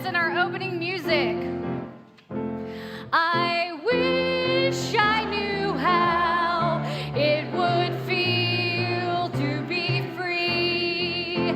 in our opening music. I wish I knew how it would feel to be free.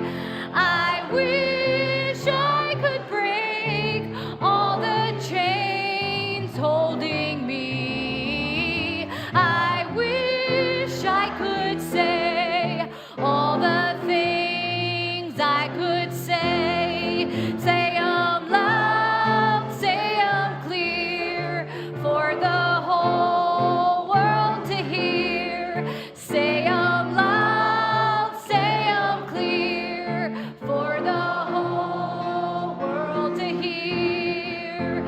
I wish I could break all the chains holding me. I wish I could say all the things I could say. Say I'm loud, say I'm clear for the whole world to hear. Say I'm loud, say I'm clear for the whole world to hear.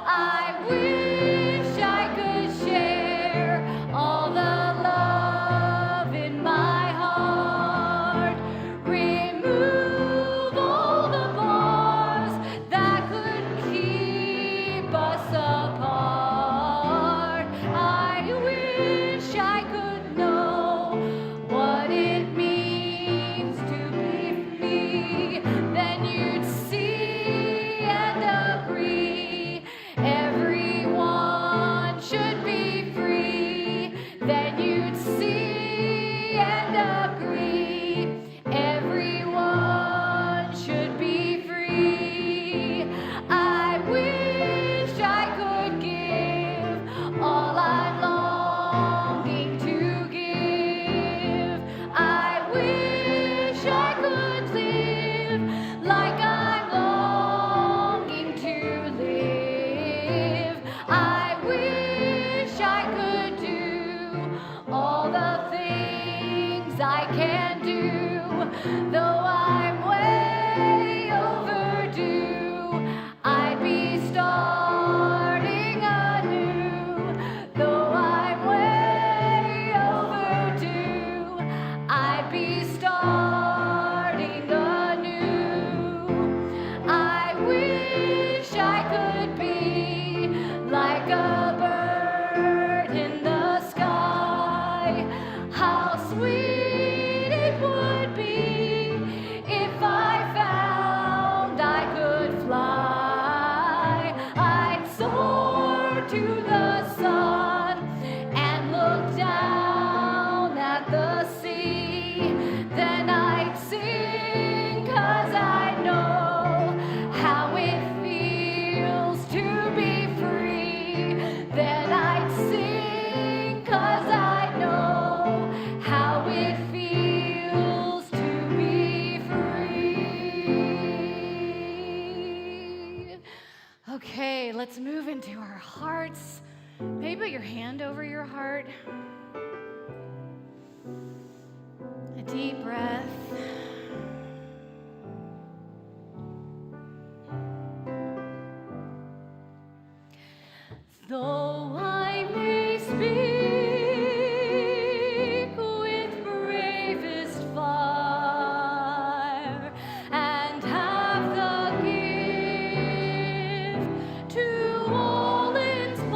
I wish I could share all the love in my heart. Remove all the bars that could keep us apart. I wish I could know what it means to be free. Then you'd see and agree everyone should be free. Then you'd see and agree everyone should be free. I wish I could give all I'm longing to give. I wish I could live like I'm longing to live. I wish I could do all the things I can do, though I'm way overdue. I'd be starting anew, though I'm way overdue. I'd be starting anew. I wish I could be like a bird in the sky. How sweet it would be if I found I could fly. I'd soar to the sun and look down at the sea. Then I'd sing 'cause I know how it feels to be free. Then I'd sing 'cause I know how it feels to be free. Okay, let's move into our hearts. Maybe put your hand over your heart. A deep breath. Though I may speak with bravest fire and have the gift to all inspire,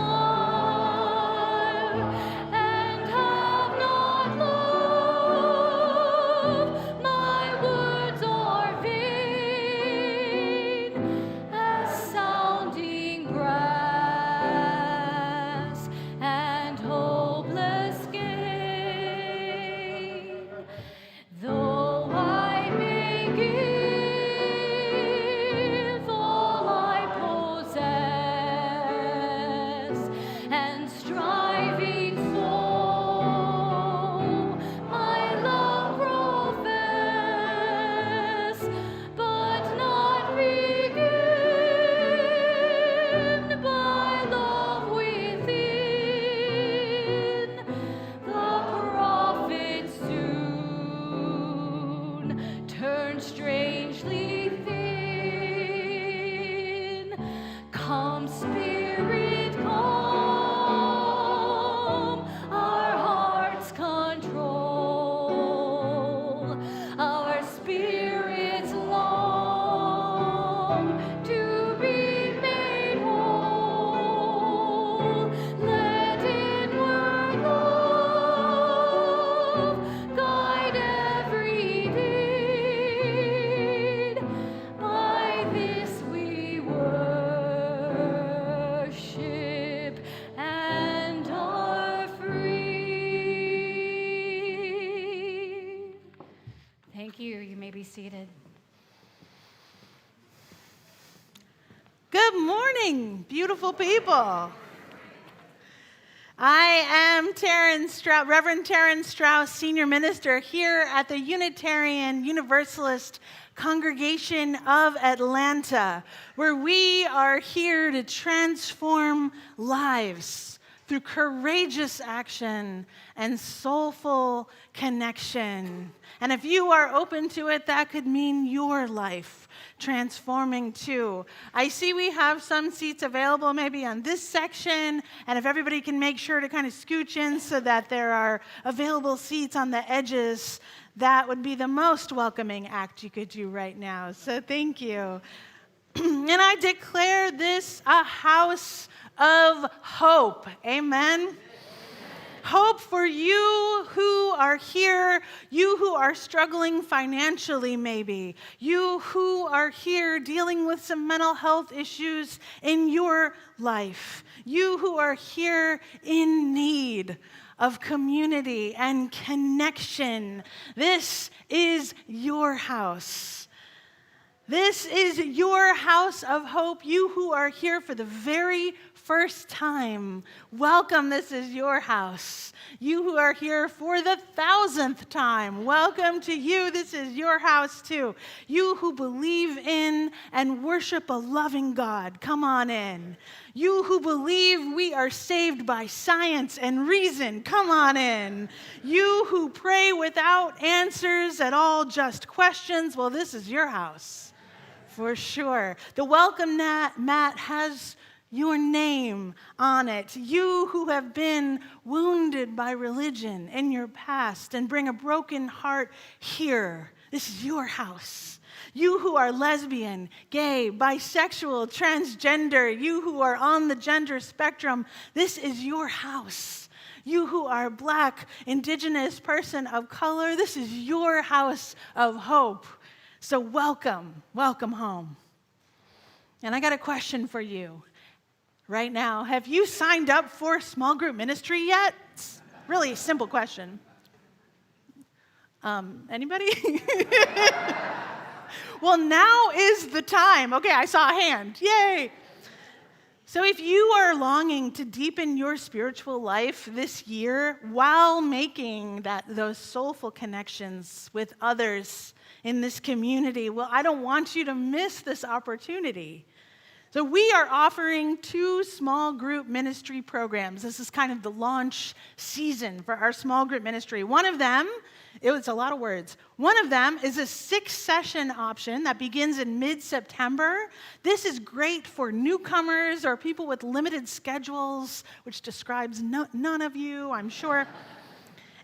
and have not love, my words are vain as sounding brass and hopeless gain. Though I may give all I possess and striving soul my love profess, but not be given by love within, the prophet soon turns strangely thin. Come, Spirit, calm our hearts' control. Our spirits long to be made whole. Let inward love guide every deed. By this we Good morning, beautiful people. I am Reverend Terrence Strauss, Senior Minister here at the Unitarian Universalist Congregation of Atlanta, where we are here to transform lives through courageous action and soulful connection. And if you are open to it, that could mean your life transforming too. I see we have some seats available maybe on this section, and if everybody can make sure to kind of scooch in so that there are available seats on the edges, that would be the most welcoming act you could do right now. So thank you. And I declare this a house of hope. Amen. Hope for you who are here, you who are struggling financially maybe, you who are here dealing with some mental health issues in your life, you who are here in need of community and connection. This is your house. This is your house of hope. You who are here for the very first time, welcome, this is your house. You who are here for the 1,000th time, welcome to you, this is your house too. You who believe in and worship a loving God, come on in. You who believe we are saved by science and reason, come on in. You who pray without answers at all, just questions, well, this is your house, for sure. The welcome mat has your name on it. You who have been wounded by religion in your past and bring a broken heart here, this is your house. You who are lesbian, gay, bisexual, transgender, you who are on the gender spectrum, this is your house. You who are Black, Indigenous, person of color, this is your house of hope. So welcome home. And I got a question for you. Right now, have you signed up for small group ministry yet? It's really a simple question. Anybody? Well, now is the time. Okay, I saw a hand. Yay! So if you are longing to deepen your spiritual life this year while making those soulful connections with others in this community, well, I don't want you to miss this opportunity. So we are offering 2 small group ministry programs. This is kind of the launch season for our small group ministry. One of them, it was a lot of words. One of them is a 6-session option that begins in mid-September. This is great for newcomers or people with limited schedules, which describes none of you, I'm sure.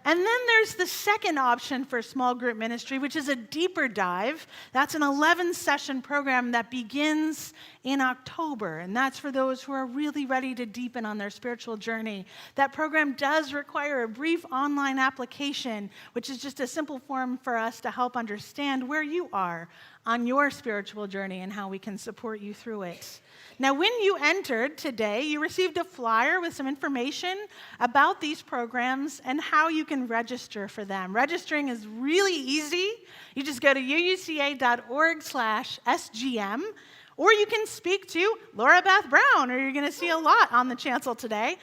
And then there's the second option for small group ministry, which is a deeper dive. That's an 11-session program that begins in October, and that's for those who are really ready to deepen on their spiritual journey. That program does require a brief online application, which is just a simple form for us to help understand where you are on your spiritual journey and how we can support you through it. Now, when you entered today, you received a flyer with some information about these programs and how you can register for them. Registering is really easy. You just go to uuca.org/SGM, or you can speak to Laura Beth Brown, or you're going to see a lot on the chancel today.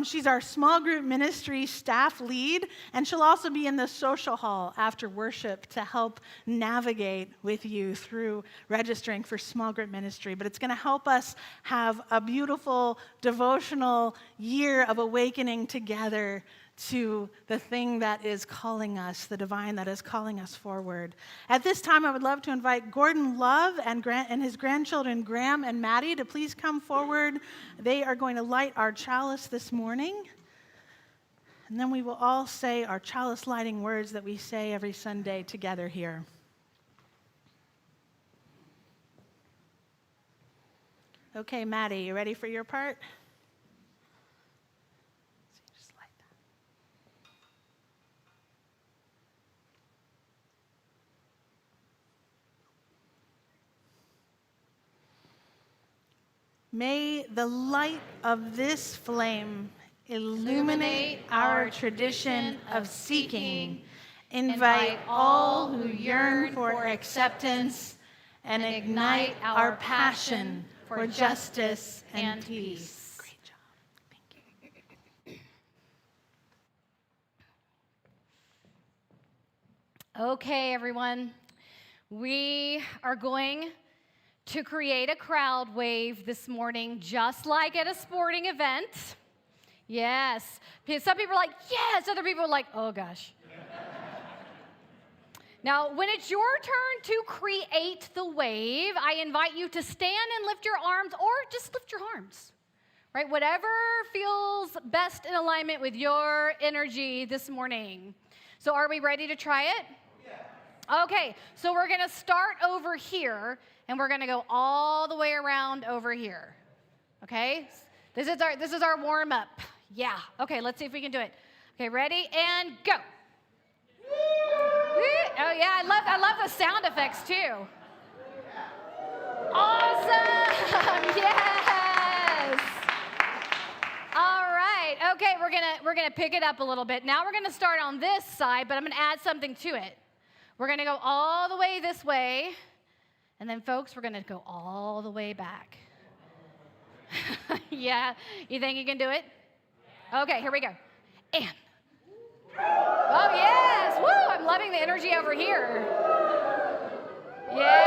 She's our small group ministry staff lead, and she'll also be in the social hall after worship to help navigate with you through registering for small group ministry. But it's going to help us have a beautiful devotional year of awakening together to the thing that is calling us, the divine that is calling us forward. At this time, I would love to invite Gordon Love and his grandchildren, Graham and Maddie, to please come forward. They are going to light our chalice this morning. And then we will all say our chalice lighting words that we say every Sunday together here. Okay, Maddie, you ready for your part? May the light of this flame illuminate our tradition of seeking, invite all who yearn for acceptance, and ignite our passion for justice and peace. Great job. Thank you. Okay, everyone. We are going to create a crowd wave this morning, just like at a sporting event. Yes. Some people are like, yes. Other people are like, oh, gosh. Now, when it's your turn to create the wave, I invite you to stand and lift your arms, or just lift your arms, right? Whatever feels best in alignment with your energy this morning. So are we ready to try it? Yeah. Okay, so we're going to start over here, and we're going to go all the way around over here, okay? This is our warm-up. Yeah, okay, let's see if we can do it. Okay, ready, and go. Oh yeah, I love the sound effects too. Awesome! Yes. All right. Okay, we're gonna pick it up a little bit. Now we're gonna start on this side, but I'm gonna add something to it. We're gonna go all the way this way, and then folks, we're gonna go all the way back. Yeah. You think you can do it? Okay. Here we go. And. Oh, yes. Woo, I'm loving the energy over here. Yeah.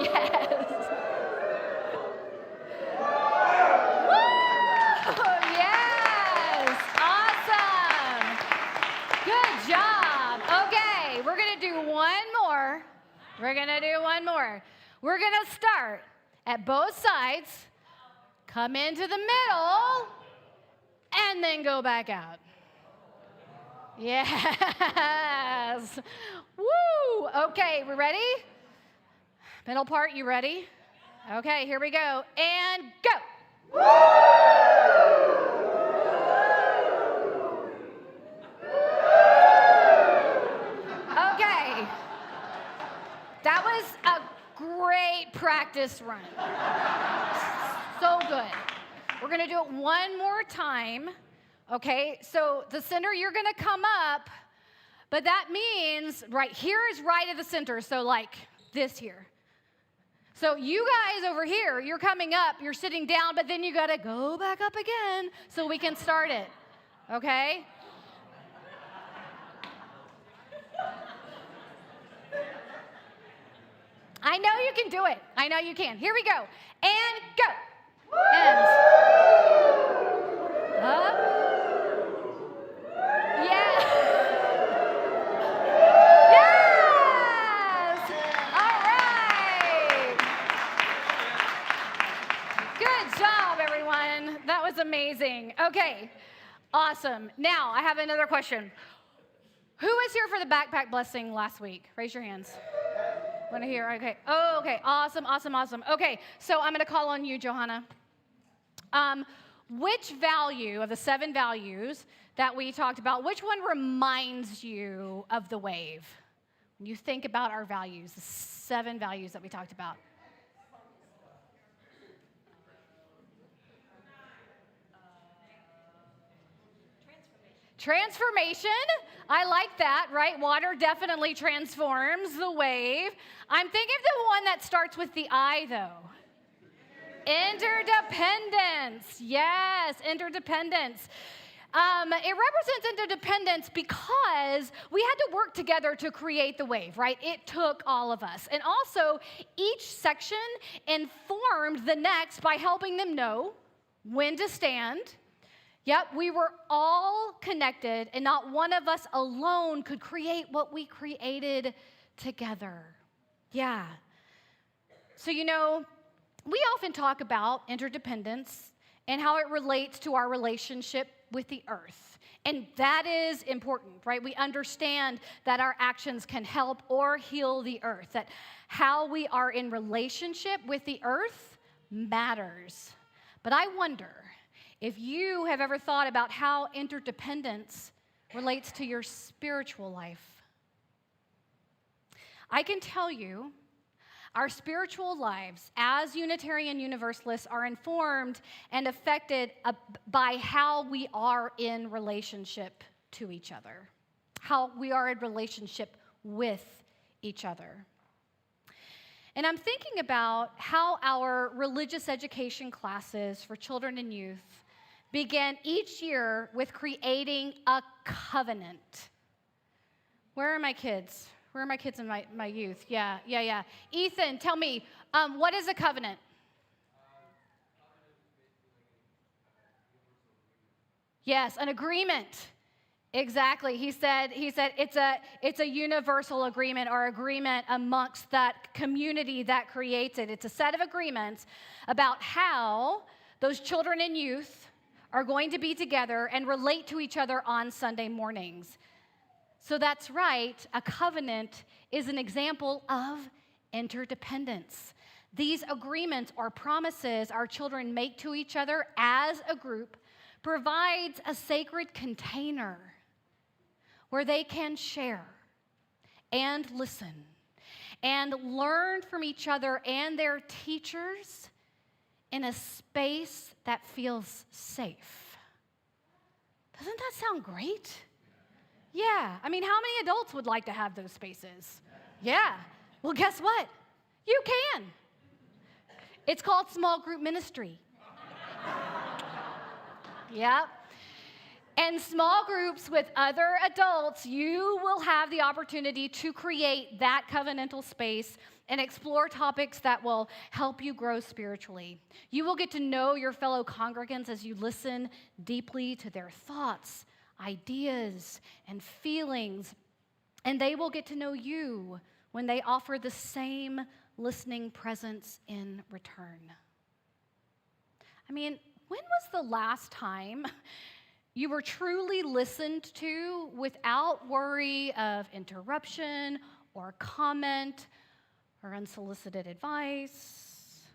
Yes. Woo, yes. Awesome. Good job. Okay, we're going to do one more. We're going to start at both sides, come into the middle, and then go back out. Yes. Woo. Okay, we ready? Middle part, you ready? Okay, here we go. And go. Okay. That was a great practice run. So good. We're going to do it one more time, okay? So the center, you're going to come up, but that means right here is right at the center, so like this here. So you guys over here, you're coming up, you're sitting down, but then you got to go back up again so we can start it, okay? I know you can do it. I know you can. Here we go. And go. Ends. Up. Yeah. Yes. All right. Good job, everyone. That was amazing. Okay. Awesome. Now, I have another question. Who was here for the backpack blessing last week? Raise your hands. Want to hear? Okay. Oh, okay. Awesome. Okay, so I'm going to call on you, Johanna. Which value of the 7 values that we talked about, which one reminds you of the wave? When you think about our values, the 7 values that we talked about. Transformation. I like that, right? Water definitely transforms the wave. I'm thinking of the one that starts with the I, though. Interdependence. Yes, interdependence. It represents interdependence because we had to work together to create the wave, right? It took all of us. And also, each section informed the next by helping them know when to stand. Yep, we were all connected, and not one of us alone could create what we created together. Yeah. So, we often talk about interdependence and how it relates to our relationship with the earth. And that is important, right? We understand that our actions can help or heal the earth, that how we are in relationship with the earth matters. But I wonder if you have ever thought about how interdependence relates to your spiritual life. I can tell you, our spiritual lives as Unitarian Universalists are informed and affected by how we are in relationship to each other, how we are in relationship with each other. And I'm thinking about how our religious education classes for children and youth begin each year with creating a covenant. Where are my kids? Where are my kids and my youth? Yeah. Ethan, tell me, what is a covenant? Yes, an agreement. Exactly. He said it's a universal agreement or agreement amongst that community that creates it. It's a set of agreements about how those children and youth are going to be together and relate to each other on Sunday mornings. So that's right, a covenant is an example of interdependence. These agreements or promises our children make to each other as a group provides a sacred container where they can share and listen and learn from each other and their teachers in a space that feels safe. Doesn't that sound great? Yeah. I mean, how many adults would like to have those spaces? Yeah. Well, guess what? You can. It's called small group ministry. Yep. And small groups with other adults, you will have the opportunity to create that covenantal space and explore topics that will help you grow spiritually. You will get to know your fellow congregants as you listen deeply to their thoughts, ideas, and feelings, and they will get to know you when they offer the same listening presence in return. I mean, when was the last time you were truly listened to without worry of interruption or comment or unsolicited advice?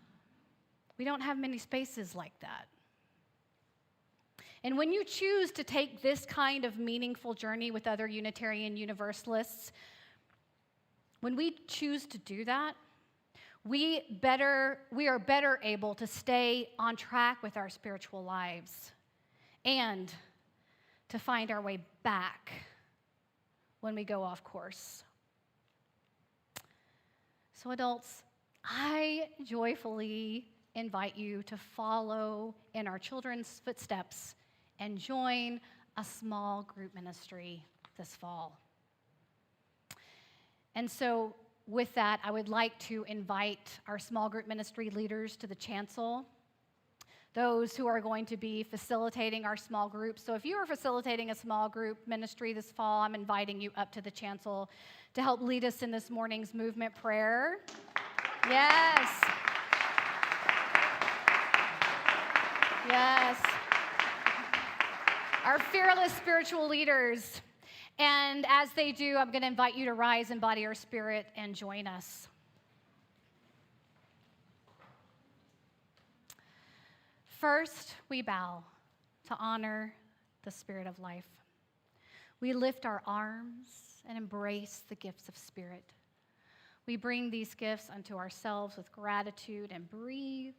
We don't have many spaces like that. And when you choose to take this kind of meaningful journey with other Unitarian Universalists, when we choose to do that, we are better able to stay on track with our spiritual lives and to find our way back when we go off course. So adults, I joyfully invite you to follow in our children's footsteps and join a small group ministry this fall. And so with that, I would like to invite our small group ministry leaders to the chancel, those who are going to be facilitating our small groups. So if you are facilitating a small group ministry this fall, I'm inviting you up to the chancel to help lead us in this morning's movement prayer. Yes. Yes. Our fearless spiritual leaders. And as they do, I'm going to invite you to rise in body or spirit and join us. First, we bow to honor the Spirit of life. We lift our arms and embrace the gifts of Spirit. We bring these gifts unto ourselves with gratitude and breathe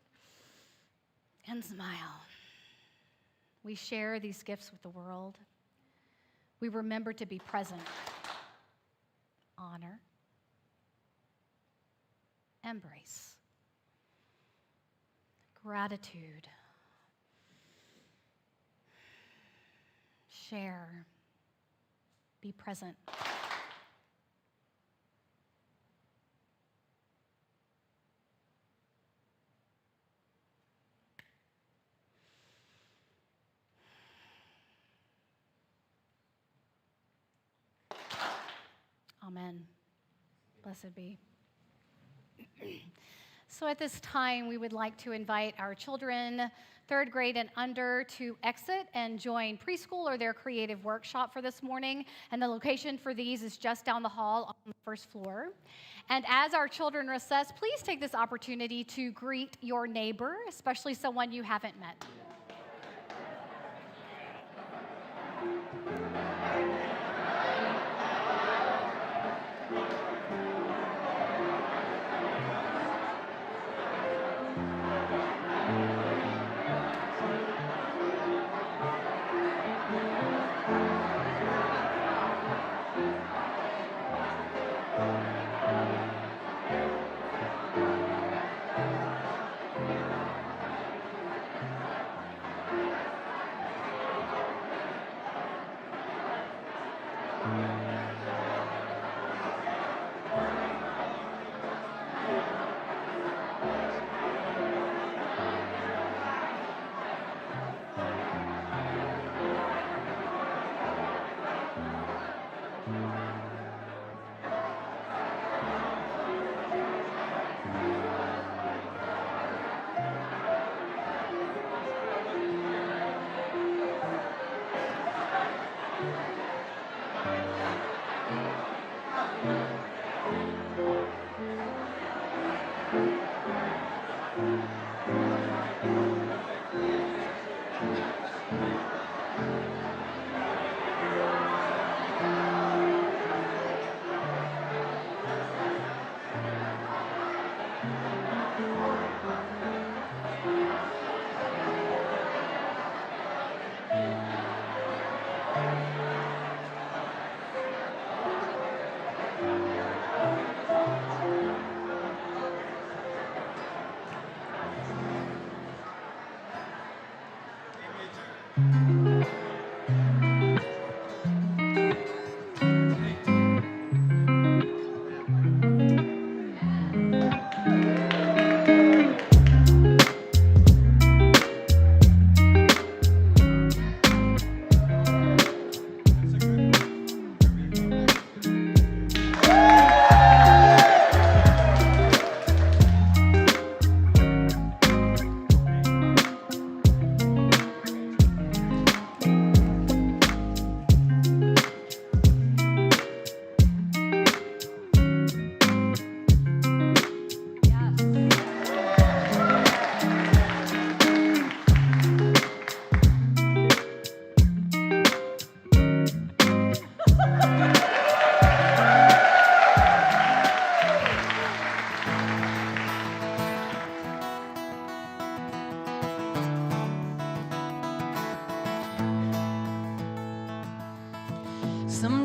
and smile. We share these gifts with the world. We remember to be present, honor, embrace, gratitude, share, be present. Amen. Blessed be. So at this time, we would like to invite our children, third grade and under, to exit and join preschool or their creative workshop for this morning. And the location for these is just down the hall on the first floor. And as our children recess, please take this opportunity to greet your neighbor, especially someone you haven't met.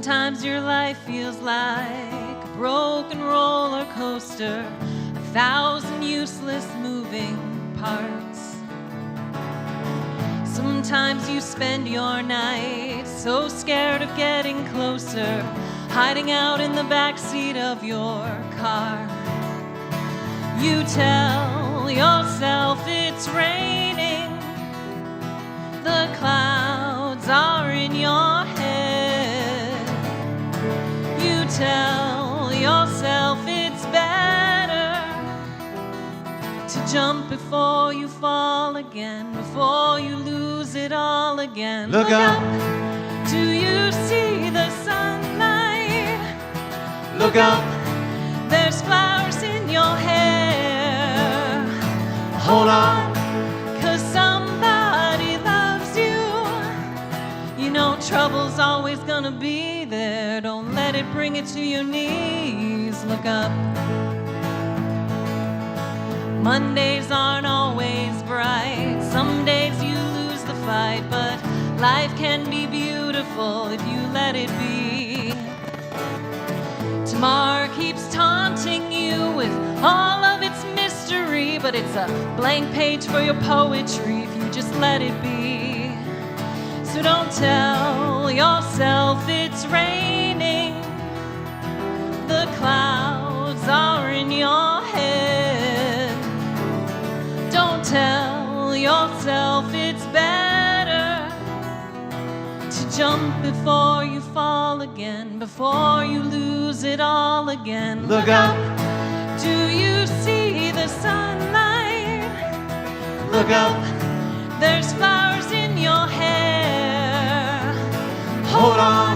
Sometimes your life feels like a broken roller coaster, 1,000 useless moving parts. Sometimes you spend your nights so scared of getting closer, hiding out in the backseat of your car. You tell yourself it's raining, the clouds are in your head. You tell yourself it's better to jump before you fall again, before you lose it all again. Look up. Do you see the sunlight? Look up. There's flowers in your hair. Hold on. 'Cause somebody loves you. You know trouble's always gonna be there. Don't let it bring it to your knees. Look up. Mondays aren't always bright. Some days you lose the fight, but life can be beautiful if you let it be. Tomorrow keeps taunting you with all of its mystery, but it's a blank page for your poetry if you just let it be. So don't tell yourself it's raining, the clouds are in your head. Don't tell yourself it's better to jump before you fall again, before you lose it all again. Look up. Do you see the sunlight? Look up. There's flowers in your hair. Hold on.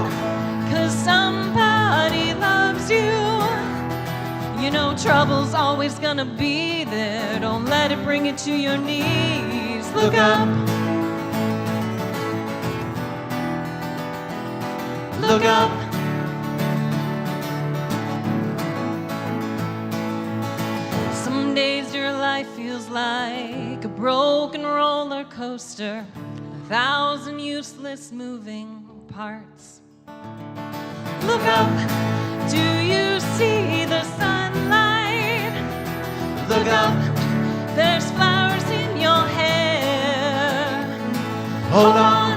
'Cause somebody loves you. You know trouble's always gonna be there. Don't let it bring it to your knees. Look up. Look up. Some days your life feels like a broken roller coaster, 1,000 useless moving parts. Look up. Do you see the sunlight? Look up. There's flowers in your hair. Hold on.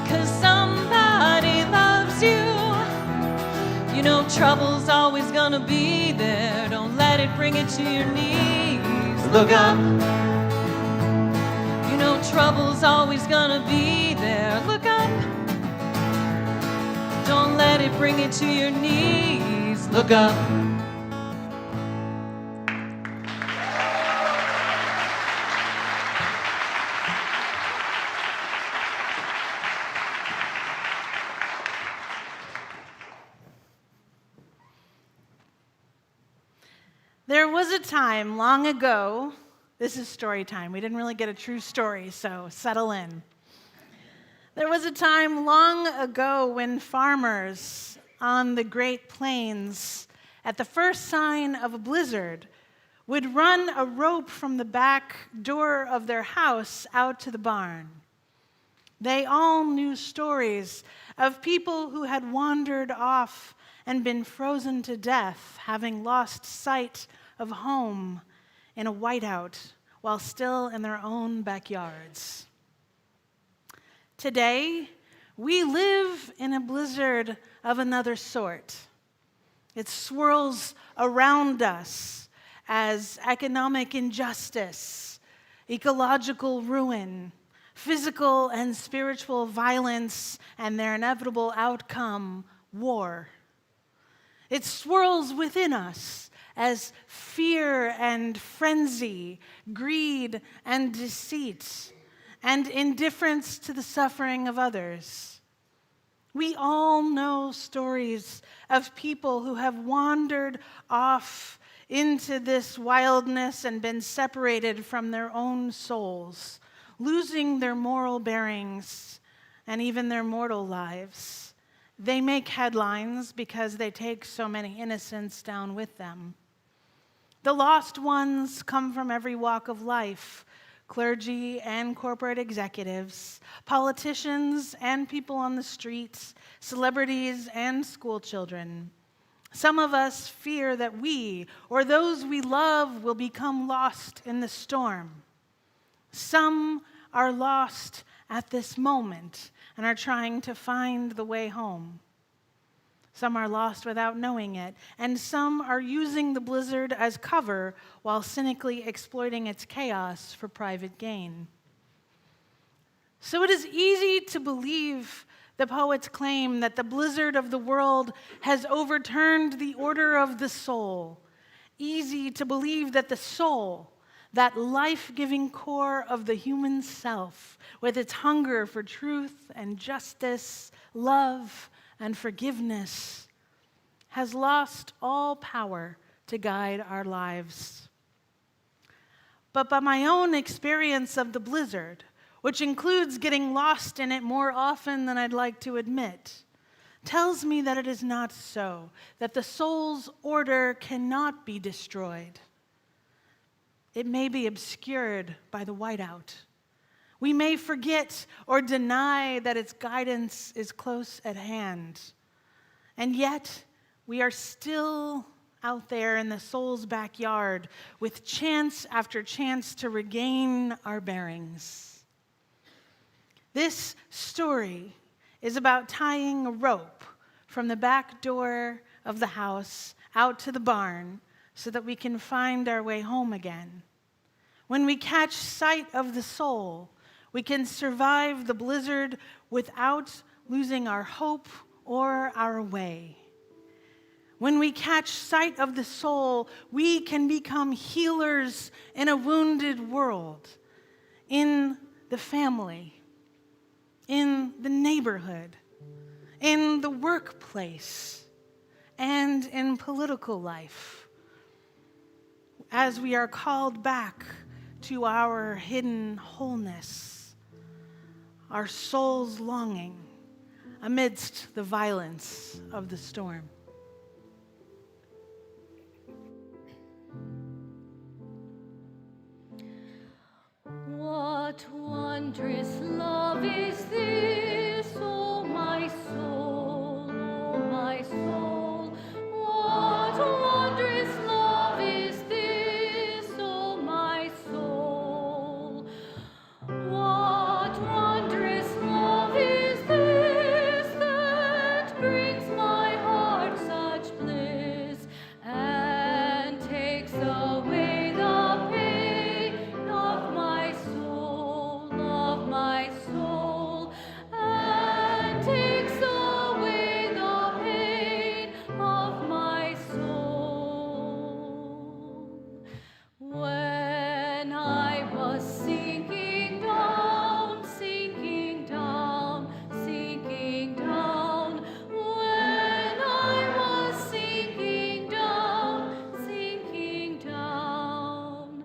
'Cause somebody loves you. You know trouble's always gonna be there. Don't let it bring it to your knees. Look up. You know trouble's always gonna be there. Look up. Don't let it bring it to your knees. Look up. There was a time long ago, this is story time. We didn't really get a true story, so settle in. There was a time long ago when farmers on the Great Plains, at the first sign of a blizzard, would run a rope from the back door of their house out to the barn. They all knew stories of people who had wandered off and been frozen to death, having lost sight of home in a whiteout while still in their own backyards. Today, we live in a blizzard of another sort. It swirls around us as economic injustice, ecological ruin, physical and spiritual violence, and their inevitable outcome, war. It swirls within us as fear and frenzy, greed and deceit, and indifference to the suffering of others. We all know stories of people who have wandered off into this wildness and been separated from their own souls, losing their moral bearings and even their mortal lives. They make headlines because they take so many innocents down with them. The lost ones come from every walk of life, clergy and corporate executives, politicians and people on the streets, celebrities and school children. Some of us fear that we or those we love will become lost in the storm. Some are lost at this moment and are trying to find the way home. Some are lost without knowing it, and some are using the blizzard as cover while cynically exploiting its chaos for private gain. So it is easy to believe the poet's claim that the blizzard of the world has overturned the order of the soul. Easy to believe that the soul, that life-giving core of the human self, with its hunger for truth and justice, love and forgiveness, has lost all power to guide our lives. But by my own experience of the blizzard, which includes getting lost in it more often than I'd like to admit, tells me that it is not so, that the soul's order cannot be destroyed. It may be obscured by the whiteout. We may forget or deny that its guidance is close at hand. And yet, we are still out there in the soul's backyard with chance after chance to regain our bearings. This story is about tying a rope from the back door of the house out to the barn so that we can find our way home again. When we catch sight of the soul, we can survive the blizzard without losing our hope or our way. When we catch sight of the soul, we can become healers in a wounded world, in the family, in the neighborhood, in the workplace, and in political life, as we are called back to our hidden wholeness, our soul's longing amidst the violence of the storm. What wondrous love is this, oh my soul, oh my soul. What wondrous love is this, oh my soul. What wondrous love is this that brings my heart such bliss and takes away the pain of my soul, and takes away the pain of my soul. When I was sinking down, sinking down, sinking down, when I was sinking down, sinking down,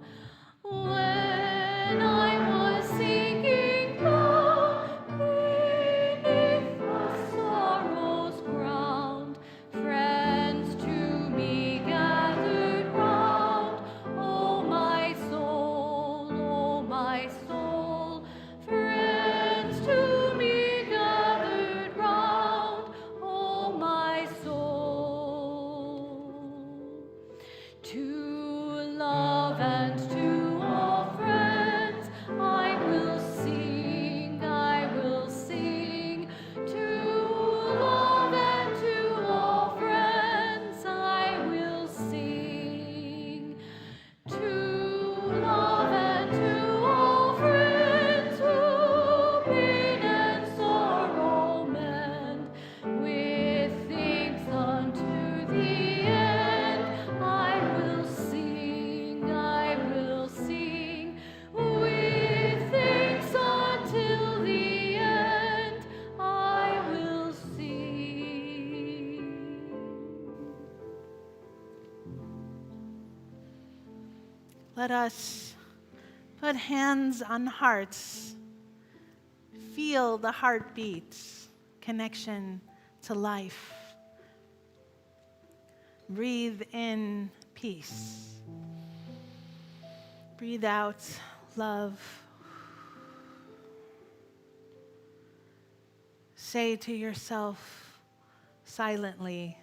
when I was sinking down beneath the sorrow's ground, friends to me gathered round. Oh my soul, friends to me gathered round. Oh my soul, to love and to all friends I will sing, I will sing. To love and to all friends I will sing. To love and to all friends who pain and sorrow mend, with thanks unto the end I will sing, I will sing. With thanks until the end I will sing. Let us put hands on hearts, feel the heartbeats, connection to life. Breathe in peace. Breathe out love. Say to yourself silently,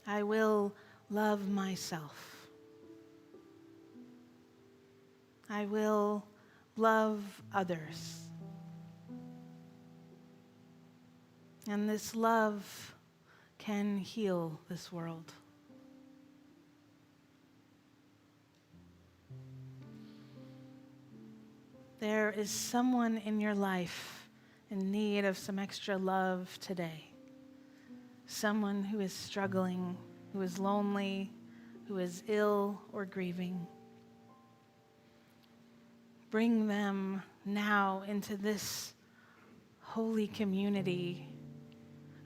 I will love myself. I will love others. And this love can heal this world. There is someone in your life in need of some extra love today. Someone who is struggling, who is lonely, who is ill or grieving. Bring them now into this holy community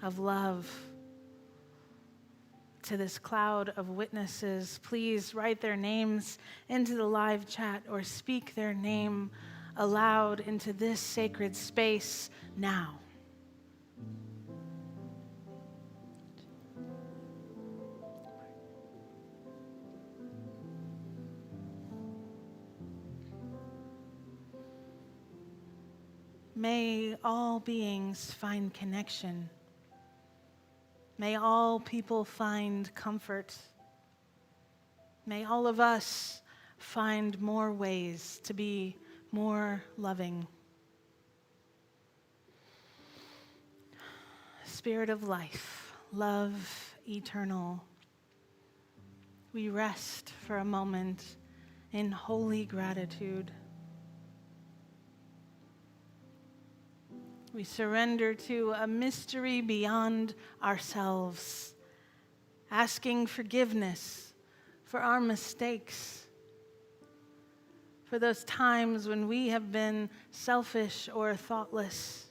of love, to this cloud of witnesses. Please write their names into the live chat or speak their name aloud into this sacred space now. May all beings find connection. May all people find comfort. May all of us find more ways to be more loving. Spirit of life, love eternal, we rest for a moment in holy gratitude. We surrender to a mystery beyond ourselves, asking forgiveness for our mistakes, for those times when we have been selfish or thoughtless.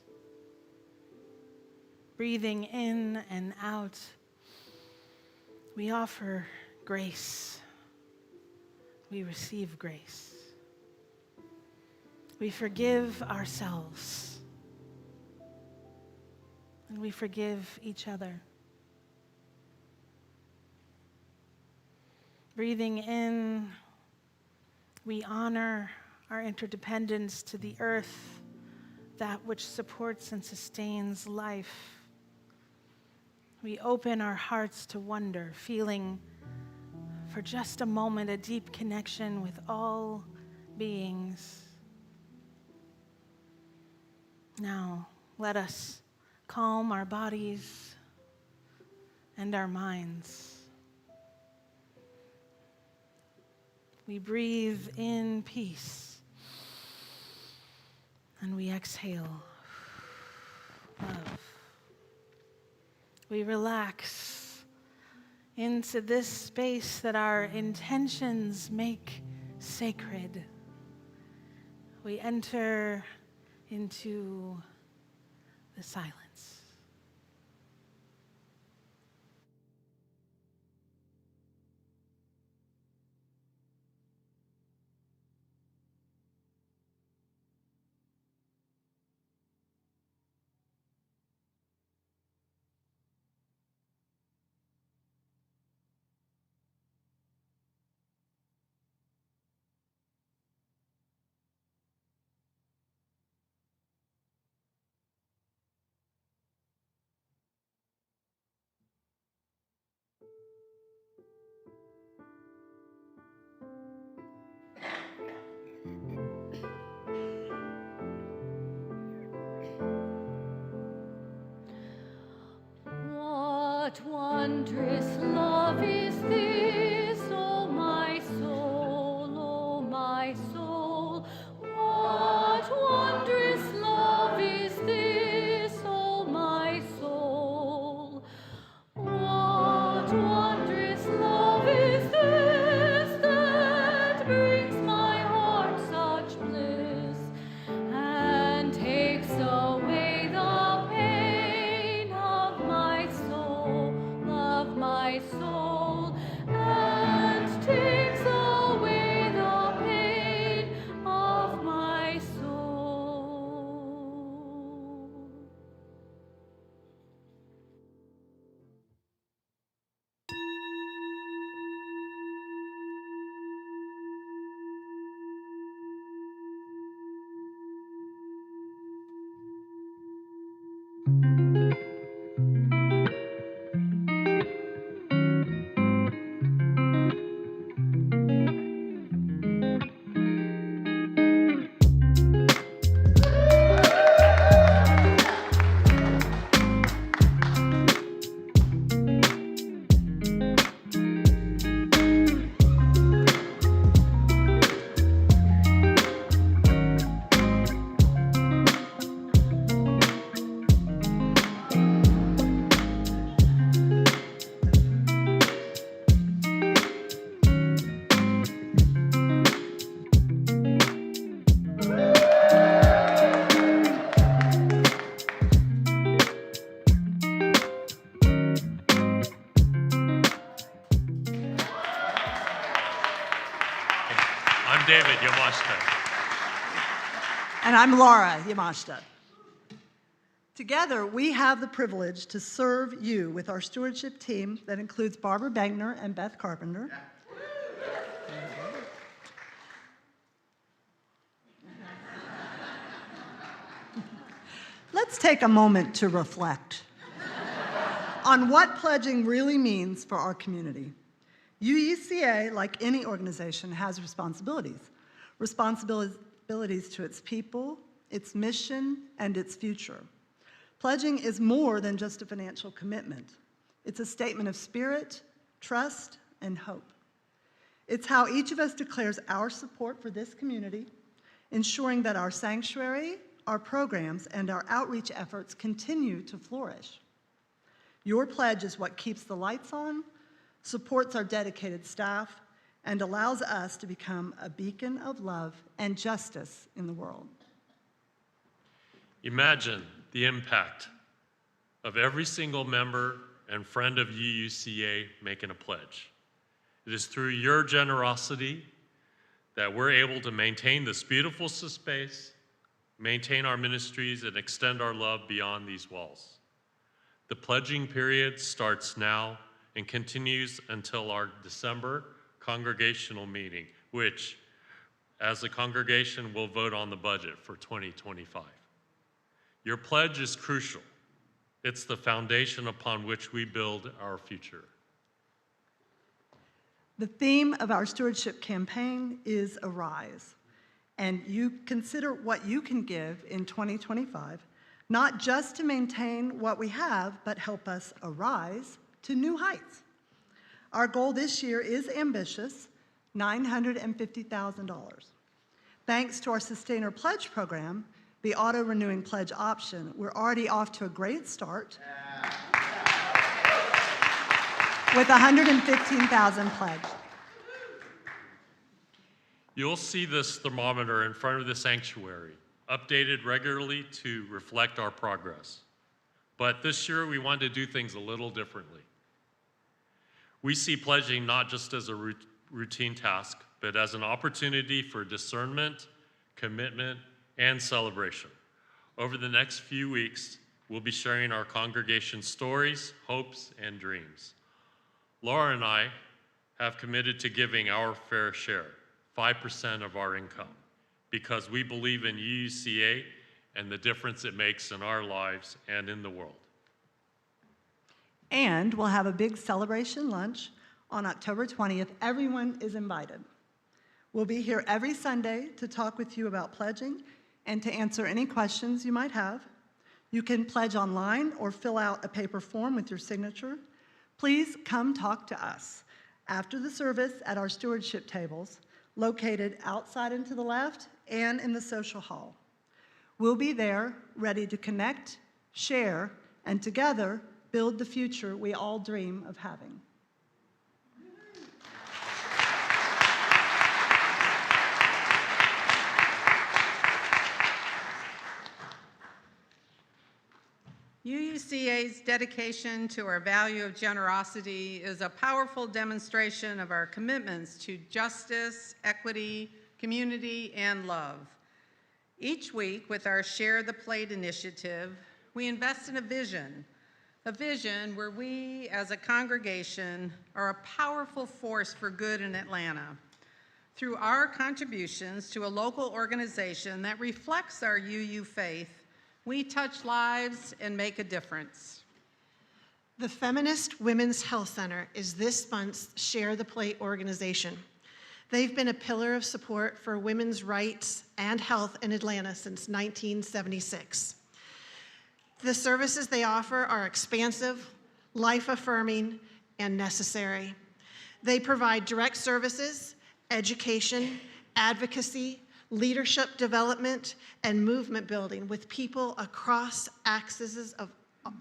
Breathing in and out, we offer grace. We receive grace. We forgive ourselves. And we forgive each other. Breathing in, we honor our interdependence to the earth, that which supports and sustains life. We open our hearts to wonder, feeling for just a moment a deep connection with all beings. Now, let us calm our bodies and our minds. We breathe in peace and we exhale love. We relax into this space that our intentions make sacred. We enter into the silence. What wondrous love is this, O my soul, O my soul? What wondrous love is this, O my soul? What wondrous love is this that brings my heart such bliss and takes away the pain of my soul, David Yamashita. And I'm Laura Yamashita. Together, we have the privilege to serve you with our stewardship team that includes Barbara Begner and Beth Carpenter. Let's take a moment to reflect on what pledging really means for our community. UUCA, like any organization, has responsibilities. Responsibilities to its people, its mission, and its future. Pledging is more than just a financial commitment. It's a statement of spirit, trust, and hope. It's how each of us declares our support for this community, ensuring that our sanctuary, our programs, and our outreach efforts continue to flourish. Your pledge is what keeps the lights on, supports our dedicated staff, and allows us to become a beacon of love and justice in the world. Imagine the impact of every single member and friend of UUCA making a pledge. It is through your generosity that we're able to maintain this beautiful space, maintain our ministries, and extend our love beyond these walls. The pledging period starts now and continues until our December congregational meeting, which, as a congregation, will vote on the budget for 2025. Your pledge is crucial. It's the foundation upon which we build our future. The theme of our stewardship campaign is Arise, and you consider what you can give in 2025, not just to maintain what we have, but help us arise to new heights. Our goal this year is ambitious, $950,000. Thanks to our Sustainer Pledge program, the auto-renewing pledge option, we're already off to a great start with $115,000 pledged. You'll see this thermometer in front of the sanctuary, updated regularly to reflect our progress. But this year, we want to do things a little differently. We see pledging not just as a routine task, but as an opportunity for discernment, commitment, and celebration. Over the next few weeks, we'll be sharing our congregation stories, hopes, and dreams. Laura and I have committed to giving our fair share, 5% of our income, because we believe in UUCA and the difference it makes in our lives and in the world. And we'll have a big celebration lunch on October 20th. Everyone is invited. We'll be here every Sunday to talk with you about pledging and to answer any questions you might have. You can pledge online or fill out a paper form with your signature. Please come talk to us after the service at our stewardship tables, located outside and to the left and in the social hall. We'll be there, ready to connect, share, and together build the future we all dream of having. UUCA's dedication to our value of generosity is a powerful demonstration of our commitments to justice, equity, community, and love. Each week, with our Share the Plate initiative, we invest in a vision where we, as a congregation, are a powerful force for good in Atlanta. Through our contributions to a local organization that reflects our UU faith, we touch lives and make a difference. The Feminist Women's Health Center is this month's Share the Plate organization. They've been a pillar of support for women's rights and health in Atlanta since 1976. The services they offer are expansive, life-affirming, and necessary. They provide direct services, education, advocacy, leadership development, and movement building with people across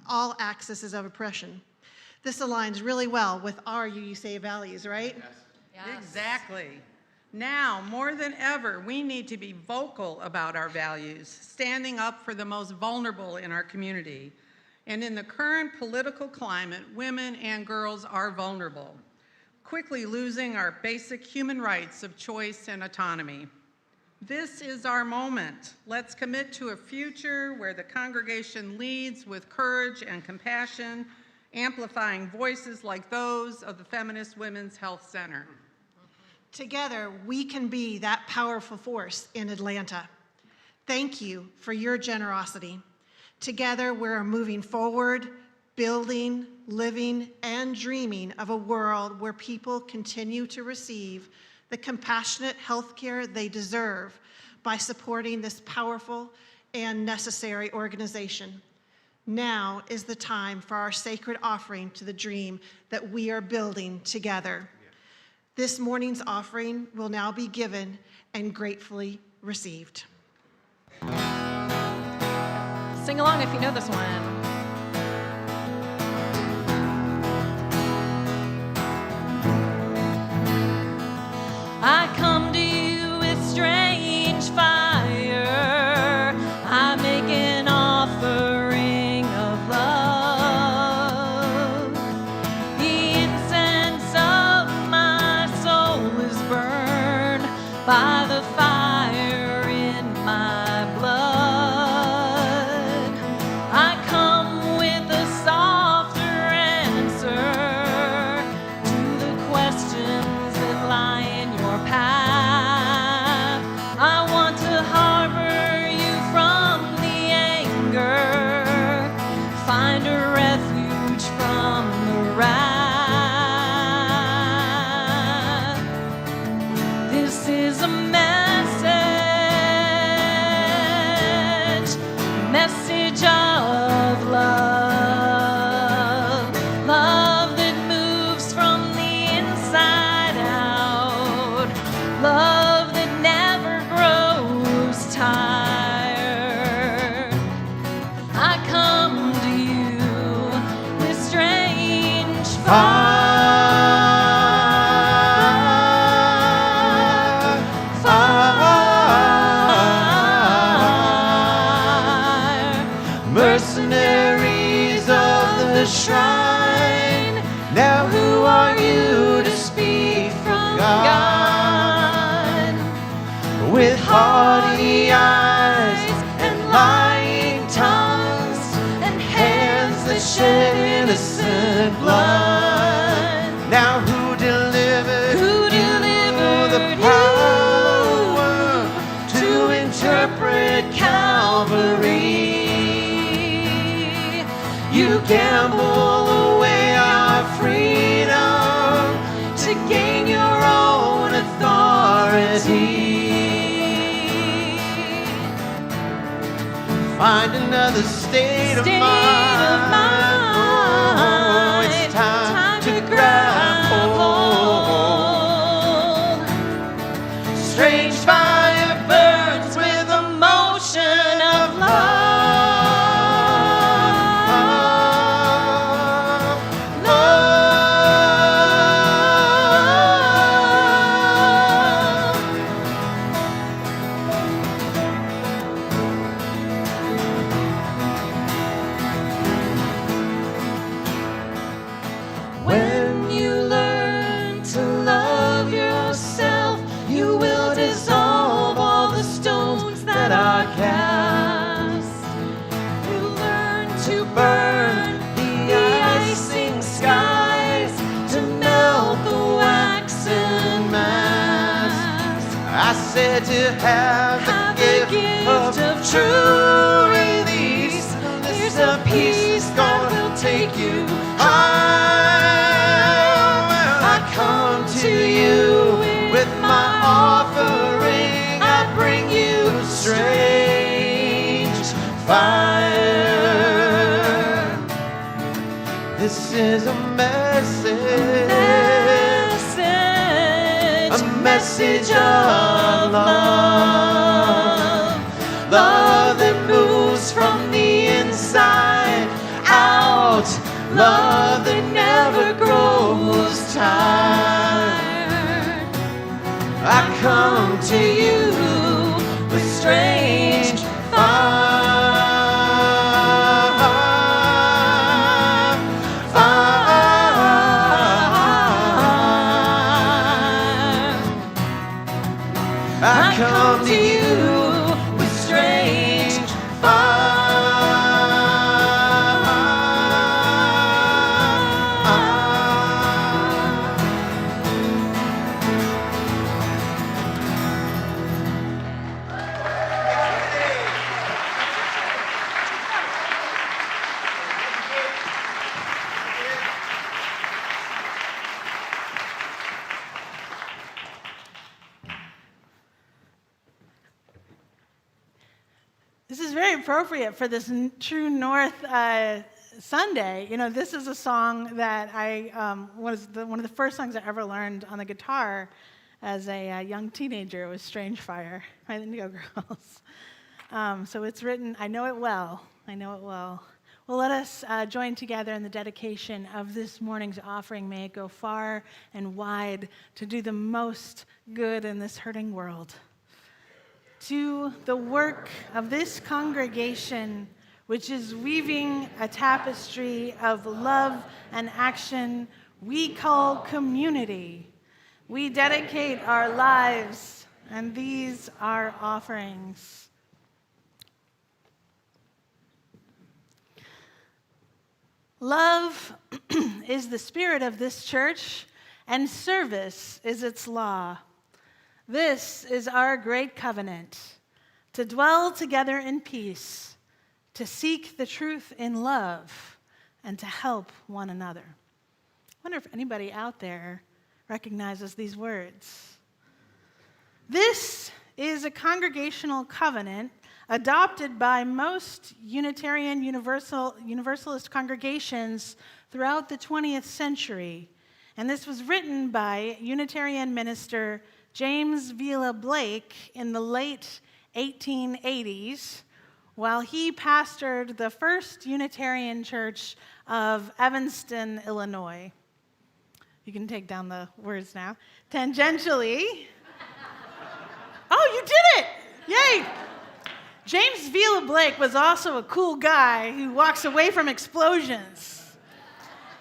all axes of oppression. This aligns really well with our UUCA values, right? Yes. Exactly. Now, more than ever, we need to be vocal about our values, standing up for the most vulnerable in our community. And in the current political climate, women and girls are vulnerable. quickly losing our basic human rights of choice and autonomy. This is our moment. Let's commit to a future where the congregation leads with courage and compassion, amplifying voices like those of the Feminist Women's Health Center. Together, we can be that powerful force in Atlanta. Thank you for your generosity. Together, we're moving forward, building, living, and dreaming of a world where people continue to receive the compassionate health care they deserve by supporting this powerful and necessary organization. Now is the time for our sacred offering to the dream that we are building together. This morning's offering will now be given and gratefully received. Sing along if you know this one. I come to you with strange fire. I make an offering of love. The incense of my soul is burned by the fire in my blood. I come with a softer answer to the questions that lie in your path. I want to harbor you from the anger, find a refuge from the wrath. This is a message of love, love that moves from the inside out, love that never grows tired. I come to you with strange fire. Mercenaries of the shrine, now who are you to speak from God? With haughty eyes and lying tongues and hands that shed innocent blood. Now who delivered you the power to interpret Calvary? You gamble away our freedom to gain your own authority. Find another state of mind. Oh, it's time to grab hold. Strange fire burns with emotion of love. When you learn to love yourself, you will dissolve all the stones that are cast. You learn to burn the icing skies, to melt the waxen mask. I said to have the gift of true release. There's a peace that will take you high. I come to you with my offering. I bring you strange fire. This is a message of love, love that moves from the inside out, love that never grows tired. I come to you with strange fire. I come to you with strange This is very appropriate for this True North Sunday. You know, this is a song that I was one of the first songs I ever learned on the guitar as a young teenager. It was Strange Fire by the Indigo Girls. So it's written, I know it well. I know it well. Well, let us join together in the dedication of this morning's offering. May it go far and wide to do the most good in this hurting world. To the work of this congregation, which is weaving a tapestry of love and action we call community, we dedicate our lives, and these are offerings. Love is the spirit of this church, and service is its law. This is our great covenant, to dwell together in peace, to seek the truth in love, and to help one another. I wonder if anybody out there recognizes these words. This is a congregational covenant adopted by most Unitarian Universalist congregations throughout the 20th century. And this was written by Unitarian minister James Vila Blake in the late 1880s, while he pastored the first Unitarian church of Evanston, Illinois. You can take down the words now. Tangentially. Oh, you did it! Yay! James Vila Blake was also a cool guy who walks away from explosions.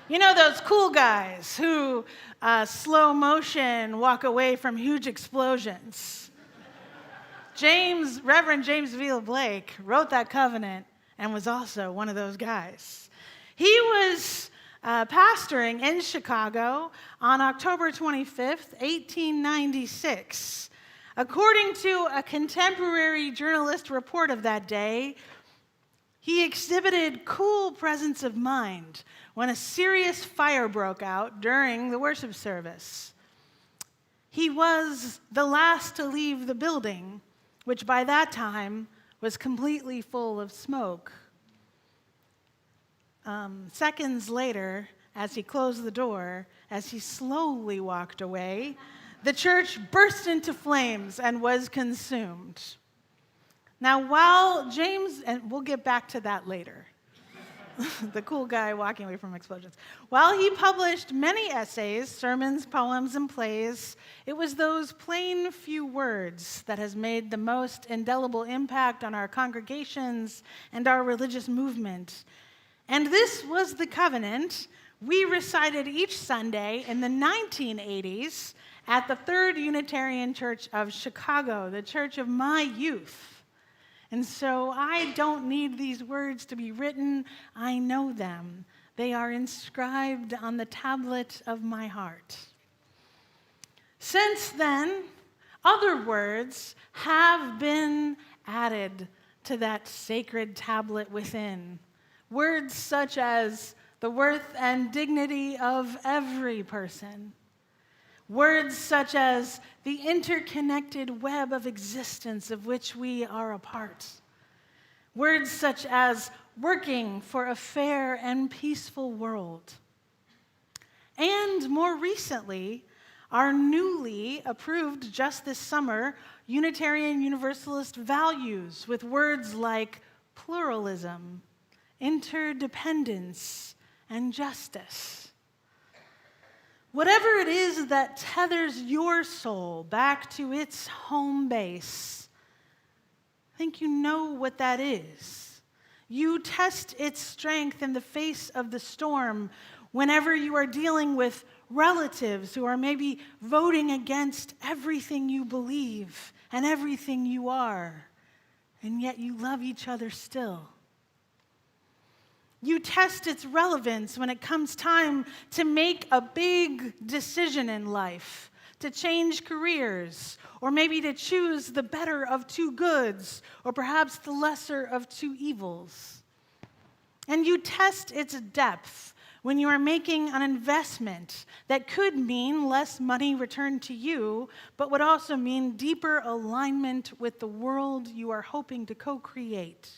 You know those cool guys who slow motion walk away from huge explosions. Reverend James Vila Blake wrote that covenant and was also one of those guys. He was pastoring in Chicago on October 25th, 1896. According to a contemporary journalist report of that day, he exhibited cool presence of mind when a serious fire broke out during the worship service. He was the last to leave the building, which by that time was completely full of smoke. Seconds later, as he closed the door, as he slowly walked away, the church burst into flames and was consumed. Now, while James, and we'll get back to that later, the cool guy walking away from explosions. While he published many essays, sermons, poems, and plays, it was those plain few words that has made the most indelible impact on our congregations and our religious movement. And this was the covenant we recited each Sunday in the 1980s at the Third Unitarian Church of Chicago, the church of my youth. And so I don't need these words to be written. I know them. They are inscribed on the tablet of my heart. Since then, other words have been added to that sacred tablet within. Words such as the worth and dignity of every person. Words such as the interconnected web of existence of which we are a part. Words such as working for a fair and peaceful world. And more recently, our newly approved just this summer Unitarian Universalist values with words like pluralism, interdependence, and justice. Whatever it is that tethers your soul back to its home base, I think you know what that is. You test its strength in the face of the storm whenever you are dealing with relatives who are maybe voting against everything you believe and everything you are, and yet you love each other still. You test its relevance when it comes time to make a big decision in life, to change careers, or maybe to choose the better of two goods, or perhaps the lesser of two evils. And you test its depth when you are making an investment that could mean less money returned to you, but would also mean deeper alignment with the world you are hoping to co-create.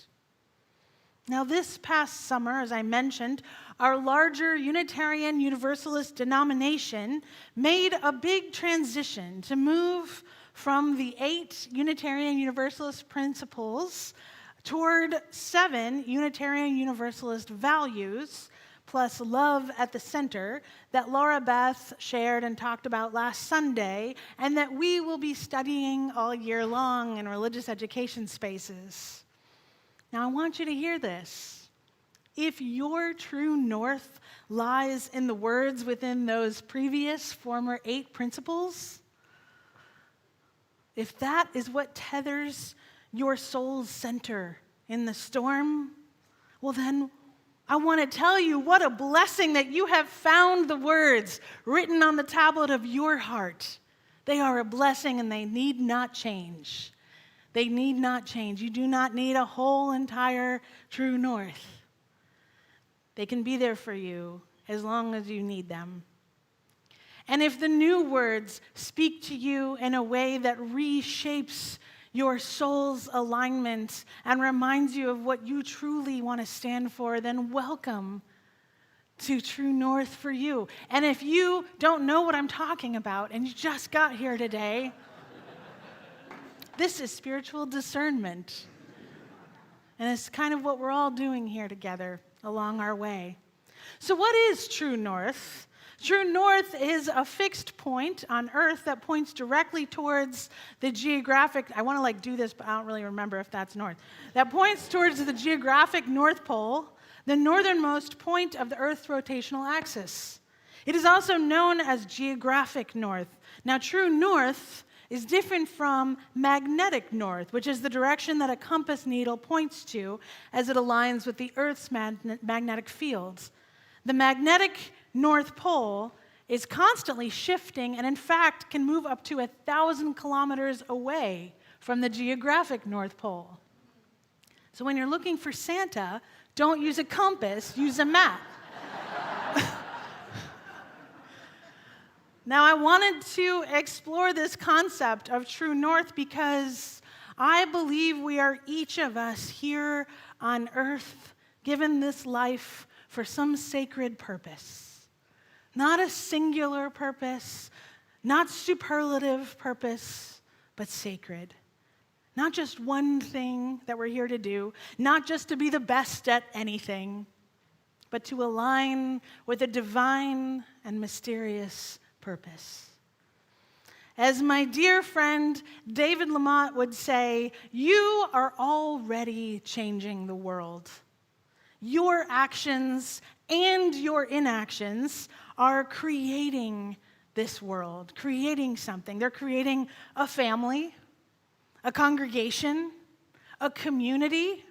Now, this past summer, as I mentioned, our larger Unitarian Universalist denomination made a big transition to move from the 8 Unitarian Universalist principles toward 7 Unitarian Universalist values, plus love at the center, that Laura Beth shared and talked about last Sunday, and that we will be studying all year long in religious education spaces. Now, I want you to hear this. If your true north lies in the words within those previous former 8 principles, if that is what tethers your soul's center in the storm, well then, I want to tell you what a blessing that you have found the words written on the tablet of your heart. They are a blessing and they need not change. They need not change. You do not need a whole entire true north. They can be there for you as long as you need them. And if the new words speak to you in a way that reshapes your soul's alignment and reminds you of what you truly want to stand for, then welcome to True North for you. And if you don't know what I'm talking about and you just got here today, this is spiritual discernment. And it's kind of what we're all doing here together along our way. So what is True North? True North is a fixed point on Earth that points directly towards the geographic, I want to do this, but I don't really remember if that's north. That points towards the geographic North Pole, the northernmost point of the Earth's rotational axis. It is also known as geographic north. Now, true north is different from magnetic north, which is the direction that a compass needle points to as it aligns with the Earth's magnetic fields. The magnetic North Pole is constantly shifting and, in fact, can move up to 1,000 kilometers away from the geographic North Pole. So when you're looking for Santa, don't use a compass, use a map. Now, I wanted to explore this concept of true north because I believe we are each of us here on earth given this life for some sacred purpose. Not a singular purpose, not superlative purpose, but sacred. Not just one thing that we're here to do, not just to be the best at anything, but to align with a divine and mysterious purpose. As my dear friend David Lamont would say, you are already changing the world. Your actions and your inactions are creating this world, creating something. They're creating a family, a congregation, a community,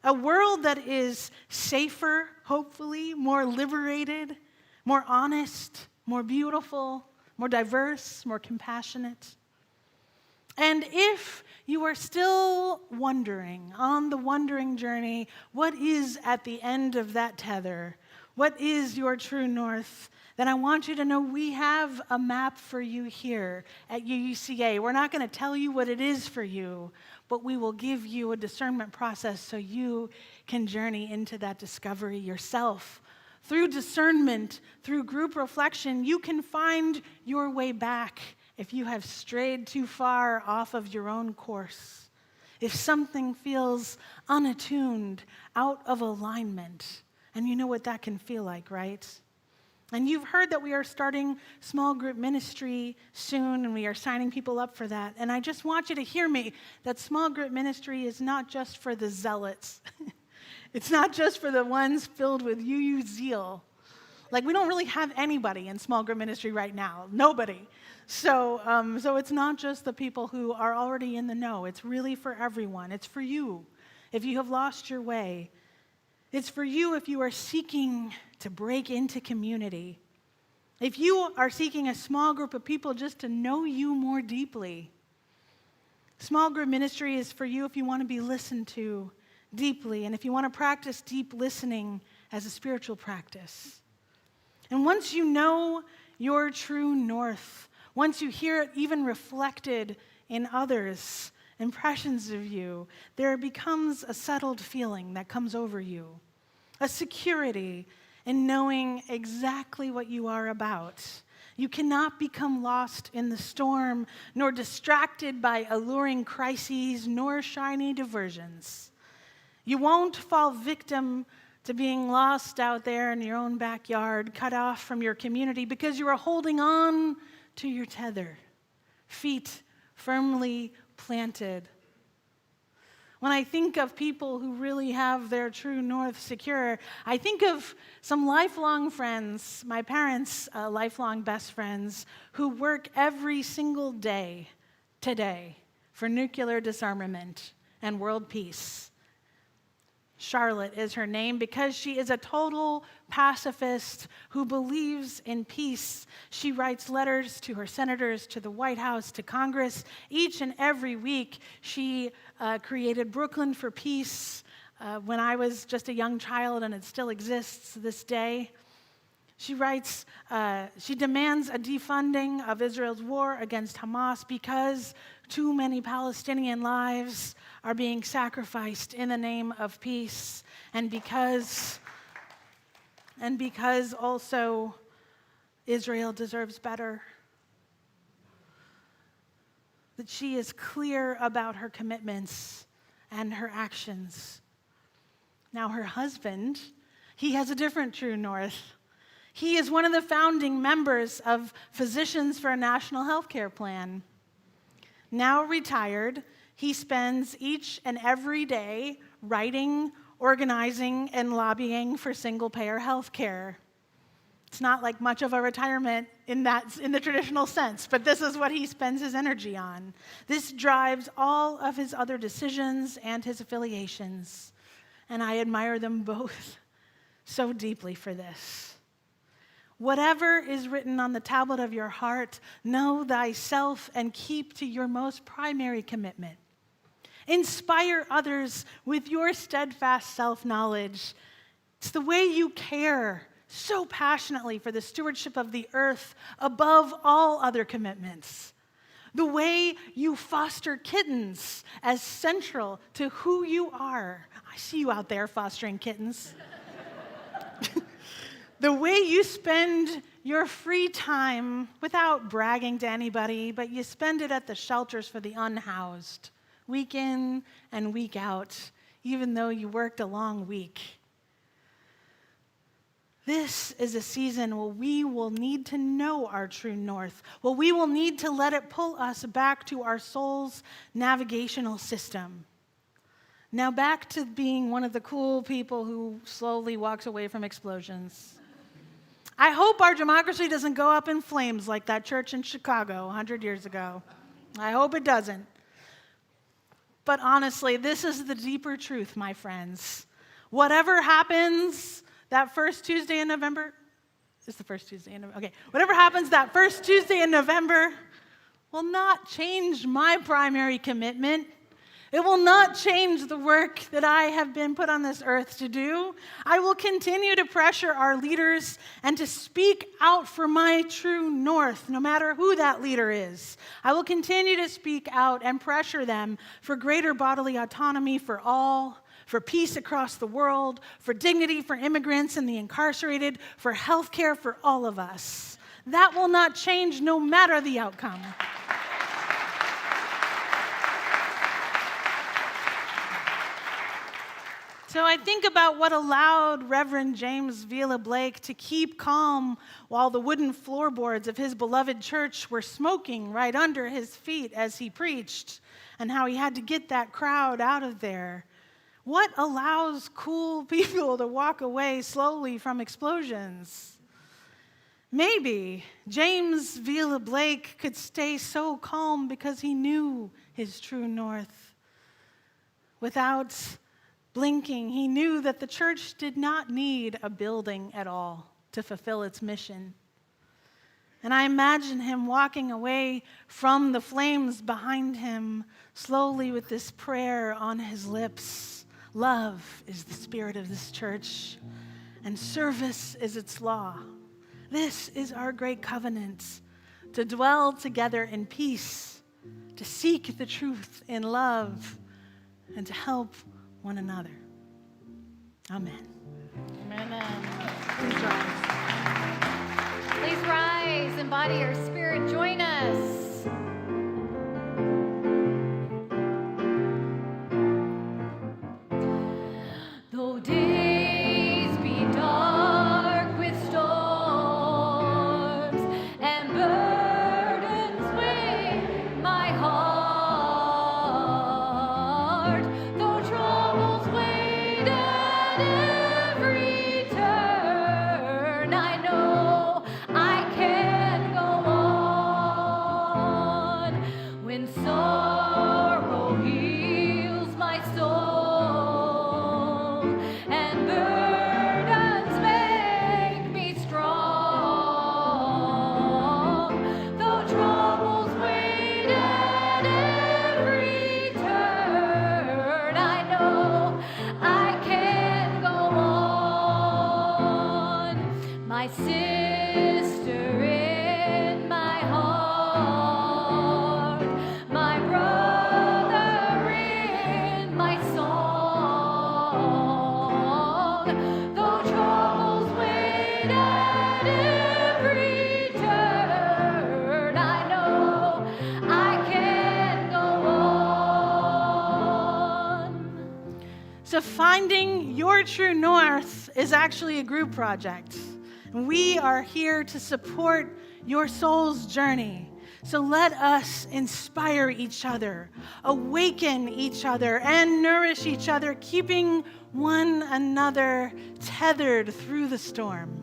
a world that is safer, hopefully, more liberated, more honest, more beautiful, more diverse, more compassionate. And if you are still wondering, on the wondering journey, what is at the end of that tether? What is your true north? Then I want you to know we have a map for you here at UUCA. We're not going to tell you what it is for you, but we will give you a discernment process so you can journey into that discovery yourself. Through discernment, through group reflection, you can find your way back if you have strayed too far off of your own course. If something feels unattuned, out of alignment, and you know what that can feel like, right? And you've heard that we are starting small group ministry soon, and we are signing people up for that. And I just want you to hear me, that small group ministry is not just for the zealots. It's not just for the ones filled with UU zeal. Like, we don't really have anybody in small group ministry right now. Nobody. So it's not just the people who are already in the know. It's really for everyone. It's for you if you have lost your way. It's for you if you are seeking to break into community. If you are seeking a small group of people just to know you more deeply. Small group ministry is for you if you want to be listened to deeply and if you want to practice deep listening as a spiritual practice. And once you know your true north, once you hear it even reflected in others' impressions of you, there becomes a settled feeling that comes over you, a security in knowing exactly what you are about. You cannot become lost in the storm, nor distracted by alluring crises, nor shiny diversions. You won't fall victim to being lost out there in your own backyard, cut off from your community, because you are holding on to your tether, feet firmly planted. When I think of people who really have their true north secure, I think of some lifelong friends, my parents' lifelong best friends, who work every single day today for nuclear disarmament and world peace. Charlotte is her name because she is a total pacifist who believes in peace. She writes letters to her senators, to the White House, to Congress. Each and every week, she created Brooklyn for Peace when I was just a young child, and it still exists this day. She writes, she demands a defunding of Israel's war against Hamas because too many Palestinian lives are being sacrificed in the name of peace, and because also Israel deserves better. That she is clear about her commitments and her actions. Now her husband, he has a different true north. He is one of the founding members of Physicians for a National Healthcare Plan. Now retired, he spends each and every day writing, organizing, and lobbying for single-payer health care. It's not like much of a retirement in the traditional sense, but this is what he spends his energy on. This drives all of his other decisions and his affiliations, and I admire them both so deeply for this. Whatever is written on the tablet of your heart, know thyself and keep to your most primary commitment. Inspire others with your steadfast self-knowledge. It's the way you care so passionately for the stewardship of the earth above all other commitments. The way you foster kittens as central to who you are. I see you out there fostering kittens. The way you spend your free time without bragging to anybody, but you spend it at the shelters for the unhoused, week in and week out, even though you worked a long week. This is a season where we will need to know our true north, where we will need to let it pull us back to our soul's navigational system. Now back to being one of the cool people who slowly walks away from explosions. I hope our democracy doesn't go up in flames like that church in Chicago 100 years ago. I hope it doesn't. But honestly, this is the deeper truth, my friends. Whatever happens that first Tuesday in November, it's the first Tuesday in November, okay. Whatever happens that first Tuesday in November will not change my primary commitment. It will not change the work that I have been put on this earth to do. I will continue to pressure our leaders and to speak out for my true north, no matter who that leader is. I will continue to speak out and pressure them for greater bodily autonomy for all, for peace across the world, for dignity for immigrants and the incarcerated, for health care for all of us. That will not change no matter the outcome. So I think about what allowed Reverend James Vila Blake to keep calm while the wooden floorboards of his beloved church were smoking right under his feet as he preached, and how he had to get that crowd out of there. What allows cool people to walk away slowly from explosions? Maybe James Vila Blake could stay so calm because he knew his true north. Without blinking, he knew that the church did not need a building at all to fulfill its mission. And I imagine him walking away from the flames behind him, slowly with this prayer on his lips. Love is the spirit of this church, and service is its law. This is our great covenant, to dwell together in peace, to seek the truth in love, and to help one another. Amen. Amen. Please rise. Please rise, embody your spirit, join us. Though days be dark with storms and burdens weigh my heart, though troubles wait at every turn, I know I can go on when sorrow heals my soul and burdens make me strong. Though troubles wait at every turn, I know I can go on. My sister in my heart, my brother in my song. Though troubles wait at every turn, I know I can go on. So finding your true north is actually a group project. And we are here to support your soul's journey. So let us inspire each other, awaken each other, and nourish each other, keeping one another tethered through the storm.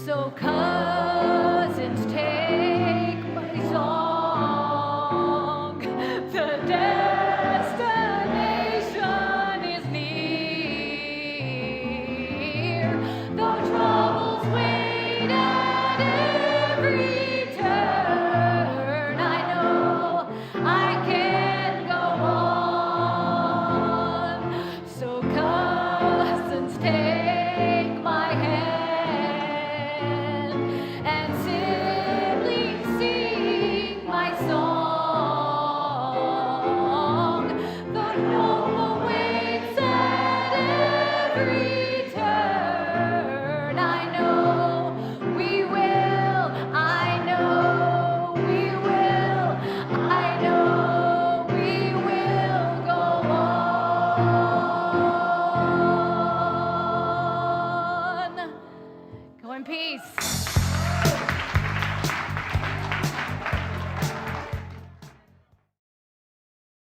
So cousins, take my song. The destination is near. Though troubles wait at every turn, I know I can go on. So cousins, take my hand, and siblings, sing my song. The noble waits at every